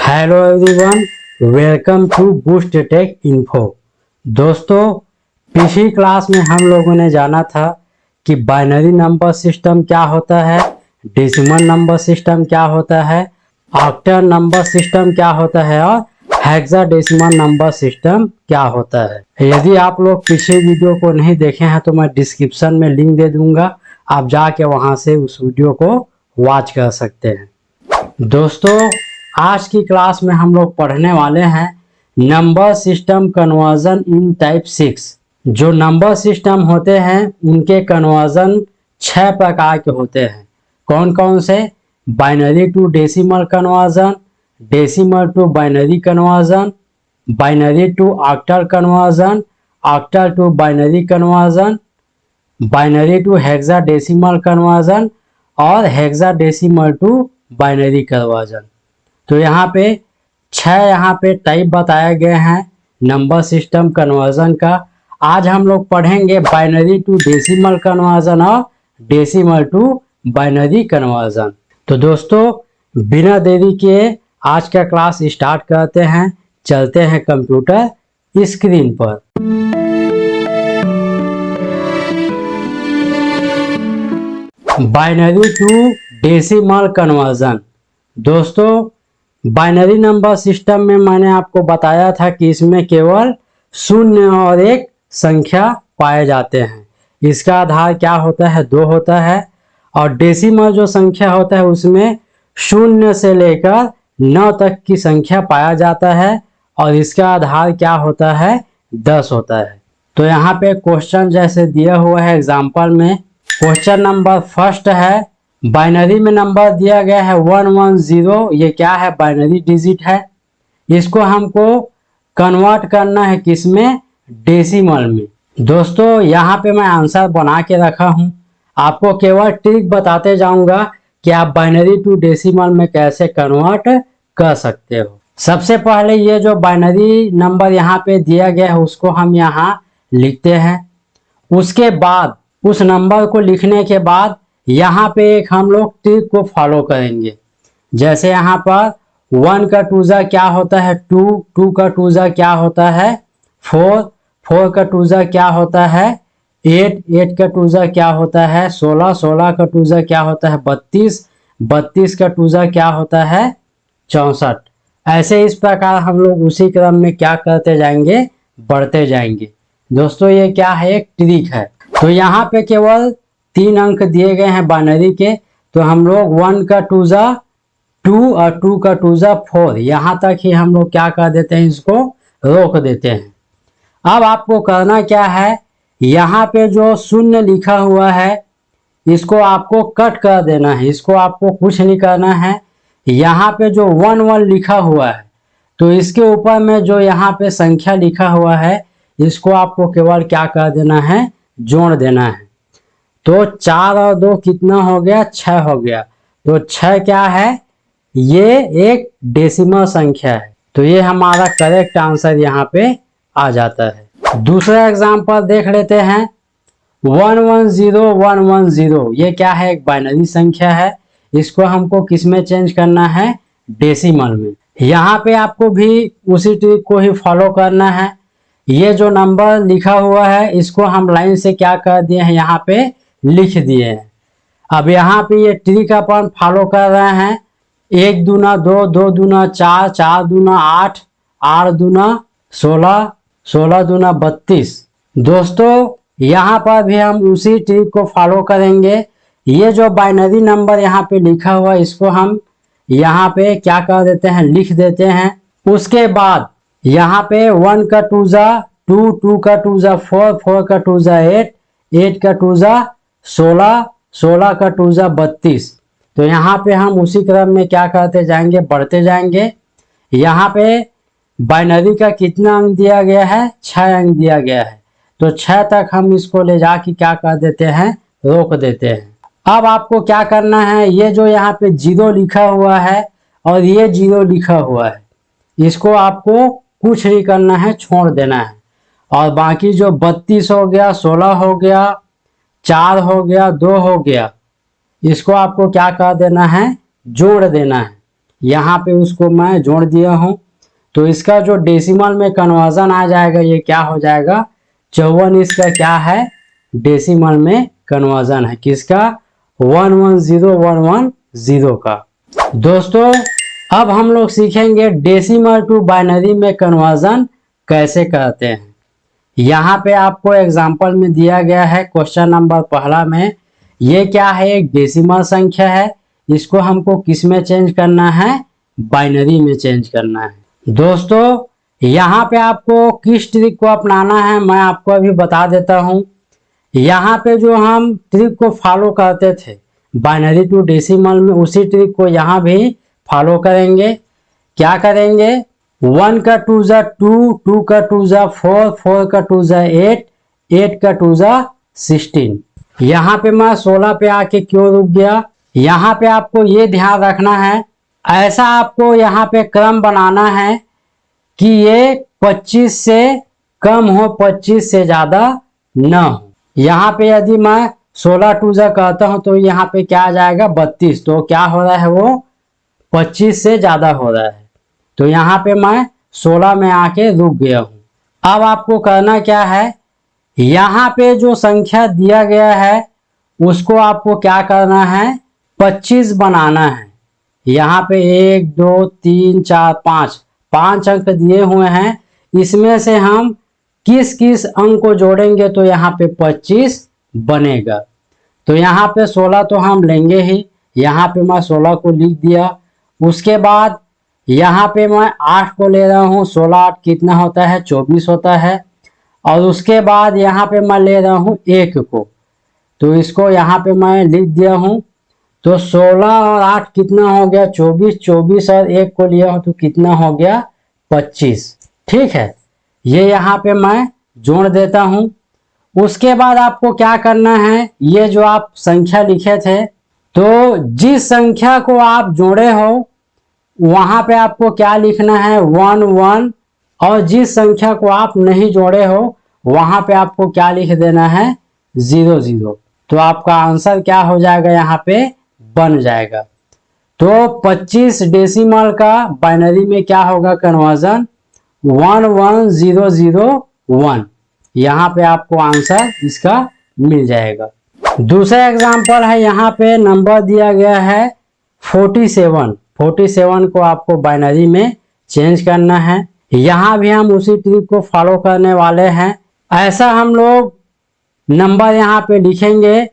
Hello everyone, welcome to Boost Tech Info. दोस्तों, पिछली class में हम लोगों ने जाना था कि बाइनरी नंबर सिस्टम क्या होता है, डेसिमल नंबर सिस्टम क्या होता है, ऑक्टल नंबर सिस्टम क्या होता है और हेक्साडेसिमल नंबर सिस्टम क्या होता है। यदि आप लोग पिछले वीडियो को नहीं देखे हैं तो मैं डिस्क्रिप्शन में लिंक दे दूंगा, आप जाके वहां से उस वीडियो को वॉच कर सकते हैं। दोस्तों, आज की क्लास में हम लोग पढ़ने वाले हैं number system conversion in type 6। जो नंबर सिस्टम होते हैं उनके कन्वर्जन 6 प्रकार के होते हैं। कौन कौन से? Binary to decimal conversion, decimal to binary conversion, binary to octal conversion, octal to binary conversion, binary to hexadecimal conversion और हेक्साडेसिमल टू बाइनरी कन्वर्जन। तो यहाँ पे 6 टाइप बताए गए हैं नंबर सिस्टम कन्वर्जन का। आज हम लोग पढ़ेंगे बाइनरी टू डेसिमल कन्वर्जन और डेसिमल टू बाइनरी कन्वर्जन। तो दोस्तों, बिना देरी के आज का क्लास स्टार्ट करते हैं। चलते हैं कंप्यूटर स्क्रीन पर। Binary to decimal conversion. दोस्तों, बाइनरी नंबर सिस्टम में मैंने आपको बताया था कि इसमें केवल 0 और 1 संख्या पाए जाते हैं। इसका आधार क्या होता है? 2 होता है। और डेसिमल जो संख्या होता है उसमें 0 से लेकर 9 तक की संख्या पाया जाता है और इसका आधार क्या होता है? 10 होता है। तो यहाँ पे क्वेश्चन जैसे दिया हुआ है एग्जाम्पल में, क्वेश्चन नंबर फर्स्ट है, बाइनरी में नंबर दिया गया है 110। ये क्या है? बाइनरी डिजिट है। इसको हमको कन्वर्ट करना है किसमें? डेसिमल में। दोस्तों, यहाँ पे मैं आंसर बना के रखा हूँ, आपको केवल ट्रिक बताते जाऊंगा कि आप बाइनरी टू डेसिमल में कैसे कन्वर्ट कर सकते हो। सबसे पहले ये जो बाइनरी नंबर यहाँ पे दिया गया है उसको हम यहाँ लिखते हैं। उसके बाद उस नंबर को लिखने के बाद यहाँ पे एक हम लोग ट्रिक को फॉलो करेंगे। जैसे यहाँ पर 1 का टूजा क्या होता है? 2, 2 का टूजा क्या होता है? 4, 4 का टूजा क्या होता है? 8, 8 का टूजा क्या होता है? 16, 16 का टूजा क्या होता है? 32, 32 का टूजा क्या होता है? 64। ऐसे इस प्रकार हम लोग उसी क्रम में क्या करते जाएंगे? बढ़ते जाएंगे। दोस्तों, ये क्या है? एक ट्रिक है। तो यहाँ पे केवल 3 अंक दिए गए हैं बाइनरी के, तो हम लोग 1 का टूजा 2 और 2 का टूजा 4 यहाँ तक ही हम लोग क्या कर देते हैं? इसको रोक देते हैं। अब आपको करना क्या है? यहाँ पे जो 0 लिखा हुआ है इसको आपको कट कर देना है। इसको आपको कुछ नहीं करना है। यहाँ पे जो 1 1 लिखा हुआ है तो इसके ऊपर में जो यहाँ पे संख्या लिखा हुआ है इसको आपको केवल क्या कर देना है? जोड़ देना है। तो 4 और 2 कितना हो गया? 6 हो गया। तो 6 क्या है? ये एक डेसिमल संख्या है। तो ये हमारा करेक्ट आंसर यहाँ पे आ जाता है। दूसरा एग्जांपल देख लेते हैं। 110110 ये क्या है? एक बाइनरी संख्या है। इसको हमको किस में चेंज करना है? डेसिमल में। यहाँ पे आपको भी उसी ट्रिक को ही फॉलो करना है। ये जो नंबर लिखा हुआ है इसको हम लाइन से क्या कर दिए हैं? यहाँ पे लिख दिए हैं। अब यहाँ पे ये ट्रिक अपन फॉलो कर रहे हैं। 1 दूना 2, 2 दूना 4, 4 दूना 8, 8 दूना 16, 16 दूना 32। दोस्तों, यहाँ पर भी हम उसी ट्रिक को फॉलो करेंगे। ये जो बाइनरी नंबर यहाँ पे लिखा हुआ है इसको हम यहाँ पे क्या कर देते हैं? लिख देते हैं। उसके बाद यहाँ पे 1 का टूजा 2, 2 का टूजा 4, 4 का टूजा 8, 8 का टूजा 16, 16 का टूजा 32। तो यहाँ पे हम उसी क्रम में क्या करते जाएंगे? बढ़ते जाएंगे। यहाँ पे बाइनरी का कितना अंक दिया गया है? 6 अंक दिया गया है। तो 6 तक हम इसको ले जाके क्या कर देते हैं? रोक देते हैं। अब आपको क्या करना है? ये जो यहाँ पे 0 लिखा हुआ है और ये 0 लिखा हुआ है इसको आपको कुछ नहीं करना है, छोड़ देना है। और बाकी जो 32 हो गया, 16 हो गया, 4 हो गया, 2 हो गया, इसको आपको क्या कर देना है? जोड़ देना है। यहाँ पे उसको मैं जोड़ दिया हूँ। तो इसका जो डेसिमल में कन्वर्जन आ जाएगा ये क्या हो जाएगा, 54 इसका क्या है, डेसिमल में कन्वर्जन है किसका, 110110 का। दोस्तों अब हम लोग सीखेंगे डेसिमल टू बाइनरी में कन्वर्जन कैसे करते हैं। यहाँ पे आपको एग्जाम्पल में दिया गया है क्वेश्चन नंबर पहला में, ये क्या है, एक डेसिमल संख्या है, इसको हमको किस में चेंज करना है, बाइनरी में चेंज करना है। दोस्तों यहाँ पे आपको किस ट्रिक को अपनाना है मैं आपको अभी बता देता हूँ। यहाँ पे जो हम ट्रिक को फॉलो करते थे बाइनरी टू डेसिमल में, उसी ट्रिक को यहाँ भी फॉलो करेंगे। क्या करेंगे, 1 का 2 जा 2, 2 का 2 जा 4, 4 का 2 जा 8, 8 का 2 जा 16। यहाँ पे मैं 16 पे आके क्यों रुक गया, यहाँ पे आपको ये ध्यान रखना है, ऐसा आपको यहाँ पे क्रम बनाना है कि ये 25 से कम हो, 25 से ज्यादा न हो। यहाँ पे यदि मैं 16 2 जा कहता हूँ तो यहाँ पे क्या आ जाएगा 32, तो क्या हो रहा है वो 25 से ज्यादा हो रहा है। तो यहाँ पे मैं 16 में आके रुक गया हूँ। अब आपको करना क्या है, यहाँ पे जो संख्या दिया गया है उसको आपको क्या करना है, 25 बनाना है। यहाँ पे 1 2 3 4 5 5 अंक दिए हुए हैं, इसमें से हम किस किस अंक को जोड़ेंगे तो यहाँ पे 25 बनेगा। तो यहाँ पे 16 तो हम लेंगे ही, यहाँ पे मैं 16 को लिख दिया। उसके बाद यहाँ पे मैं 8 को ले रहा हूँ, 16 8 कितना होता है 24 होता है। और उसके बाद यहाँ पे मैं ले रहा हूँ 1 को, तो इसको यहाँ पे मैं लिख दिया हूँ। तो 16 और 8 कितना हो गया 24, 24 और 1 को लिया हूँ तो कितना हो गया 25। ठीक है, ये यहाँ पे मैं जोड़ देता हूँ। उसके बाद आपको क्या करना है, ये जो आप संख्या लिखे थे, तो जिस संख्या को आप जोड़े हो वहां पे आपको क्या लिखना है 1 1, और जिस संख्या को आप नहीं जोड़े हो वहां पे आपको क्या लिख देना है 0 0। तो आपका आंसर क्या हो जाएगा, यहाँ पे बन जाएगा। तो 25 डेसिमल का बाइनरी में क्या होगा कन्वर्जन, 11001। यहाँ पे आपको आंसर इसका मिल जाएगा। दूसरा एग्जांपल है, यहाँ पे नंबर दिया गया है 47। 47 को आपको बाइनरी में चेंज करना है। यहाँ भी हम उसी ट्रिक को फॉलो करने वाले हैं। ऐसा हम लोग नंबर यहाँ पे लिखेंगे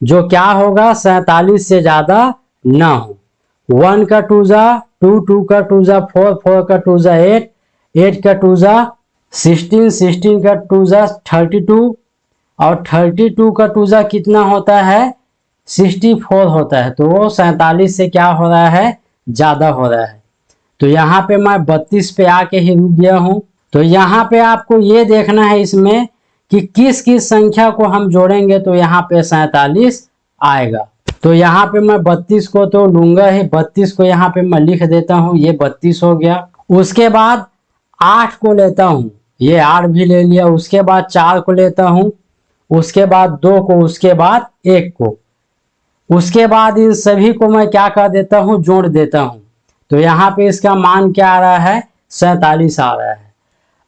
जो क्या होगा 47 से ज्यादा ना हो। 1 का 2 जा 2, 2 का 2 जा 4, 4 का 2 जा 8, 8 का 2 जा 16, 16 का 2 जा 32, और 32 का 2 जा कितना होता है 64 होता है। तो वो 47 से क्या हो रहा है, ज्यादा हो रहा है। तो यहाँ पे मैं 32 पे आके ही रुक गया हूँ। तो यहाँ पे आपको ये देखना है इसमें कि किस किस संख्या को हम जोड़ेंगे तो यहाँ पे 47 आएगा। तो यहाँ पे मैं 32 को तो लूंगा ही, 32 को यहाँ पे मैं लिख देता हूँ, ये 32 हो गया। उसके बाद 8 को लेता हूँ, ये 8 भी ले लिया। उसके बाद 4 को लेता हूँ, उसके बाद 2 को, उसके बाद 1 को, उसके बाद इन सभी को मैं क्या कर देता हूँ, जोड़ देता हूँ। तो यहाँ पे इसका मान क्या आ रहा है 47 आ रहा है।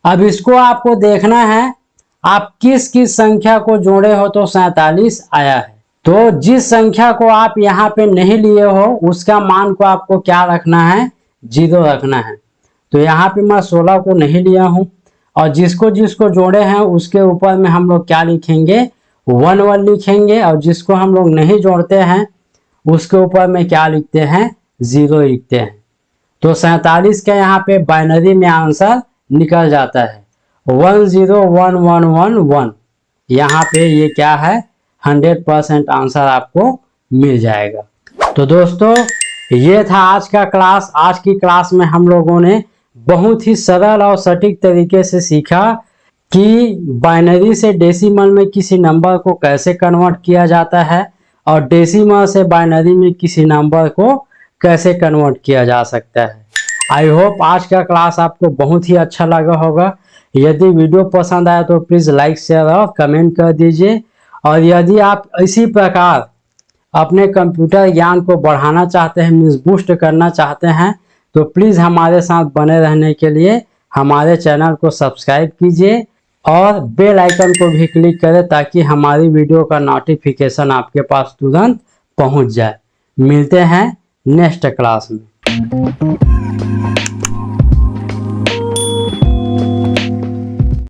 अब इसको आपको देखना है आप किस किस संख्या को जोड़े हो तो 47 आया है। तो जिस संख्या को आप यहाँ पे नहीं लिए हो उसका मान को आपको क्या रखना है, 0 रखना है। तो यहाँ पे मैं 16 को नहीं लिया हूँ, और जिसको जिसको जोड़े हैं उसके ऊपर में हम लोग क्या लिखेंगे 1 1 लिखेंगे, और जिसको हम लोग नहीं जोड़ते हैं उसके ऊपर में क्या लिखते हैं 0 लिखते हैं। तो 47 का यहाँ पे बाइनरी में आंसर निकल जाता है 101111। यहाँ पे ये क्या है 100% आंसर आपको मिल जाएगा। तो दोस्तों ये था आज का क्लास। आज की क्लास में हम लोगों ने बहुत ही सरल और सटीक तरीके से सीखा कि बाइनरी से डेसिमल में किसी नंबर को कैसे कन्वर्ट किया जाता है, और डेसिमल से बाइनरी में किसी नंबर को कैसे कन्वर्ट किया जा सकता है। आई होप आज का क्लास आपको बहुत ही अच्छा लगा होगा। यदि वीडियो पसंद आया तो प्लीज़ लाइक शेयर और कमेंट कर दीजिए। और यदि आप इसी प्रकार अपने कंप्यूटर ज्ञान को बढ़ाना चाहते हैं, मीन्स बूस्ट करना चाहते हैं, तो प्लीज़ हमारे साथ बने रहने के लिए हमारे चैनल को सब्सक्राइब कीजिए और बेल आइकन को भी क्लिक करें ताकि हमारी वीडियो का नोटिफिकेशन आपके पास तुरंत पहुंच जाए। मिलते हैं नेक्स्ट क्लास में।